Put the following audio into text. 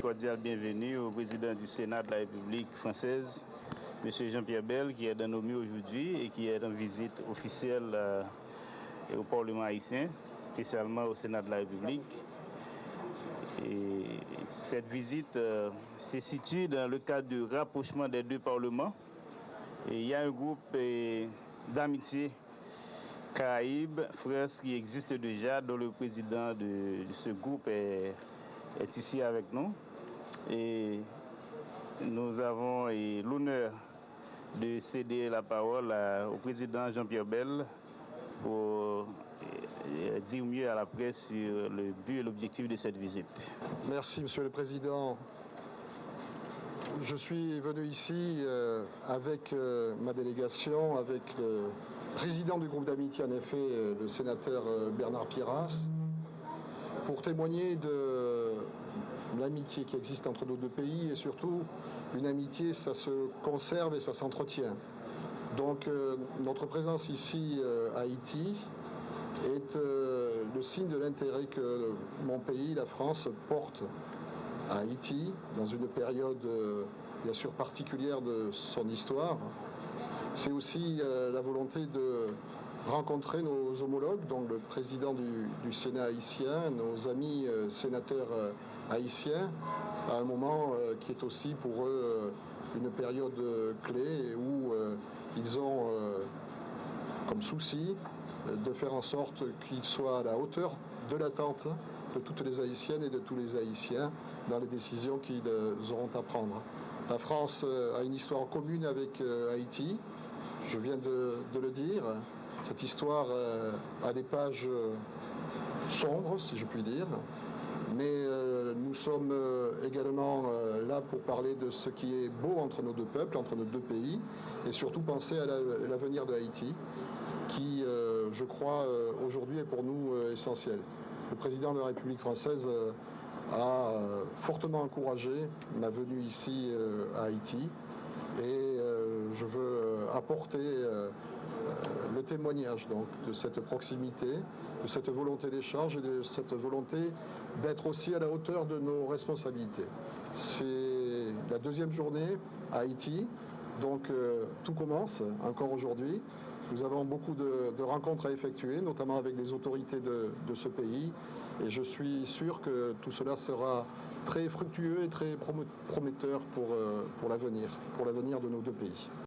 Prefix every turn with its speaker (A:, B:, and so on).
A: cordiale bienvenue au président du Sénat de la République française, M. Jean-Pierre Bel, qui est dans nos milieux aujourd'hui et qui est en visite officielle au Parlement haïtien, spécialement au Sénat de la République. Et cette visite se situe dans le cadre du rapprochement des deux parlements. Et il y a un groupe d'amitié Caraïbes, France, qui existe déjà, dont le président de ce groupe est ici avec nous. Et nous avons l'honneur de céder la parole au président Jean-Pierre Bel pour dire mieux à la presse sur le but et l'objectif de cette visite.
B: Merci, Monsieur le Président. Je suis venu ici avec ma délégation, avec le président du groupe d'amitié, en effet, le sénateur Bernard Piras, pour témoigner de l'amitié qui existe entre nos deux pays et surtout une amitié, ça se conserve et ça s'entretient. Donc notre présence ici à Haïti est le signe de l'intérêt que mon pays, la France, porte à Haïti dans une période bien sûr particulière de son histoire. C'est aussi la volonté de rencontrer nos homologues, donc le président du Sénat haïtien, nos amis sénateurs haïtiens, à un moment qui est aussi pour eux une période clé où ils ont comme souci de faire en sorte qu'ils soient à la hauteur de l'attente de toutes les Haïtiennes et de tous les Haïtiens dans les décisions qu'ils auront à prendre. La France a une histoire commune avec Haïti, je viens de le dire. Cette histoire a des pages sombres, si je puis dire, mais nous sommes également là pour parler de ce qui est beau entre nos deux peuples, entre nos deux pays, et surtout penser à l'avenir de Haïti, qui, je crois, aujourd'hui est pour nous essentiel. Le président de la République française a fortement encouragé ma venue ici à Haïti, et je veux apporter le témoignage donc, de cette proximité, de cette volonté d'échange et de cette volonté d'être aussi à la hauteur de nos responsabilités. C'est la deuxième journée à Haïti, donc tout commence encore aujourd'hui. Nous avons beaucoup de rencontres à effectuer, notamment avec les autorités de ce pays, et je suis sûr que tout cela sera très fructueux et très prometteur pour l'avenir de nos deux pays.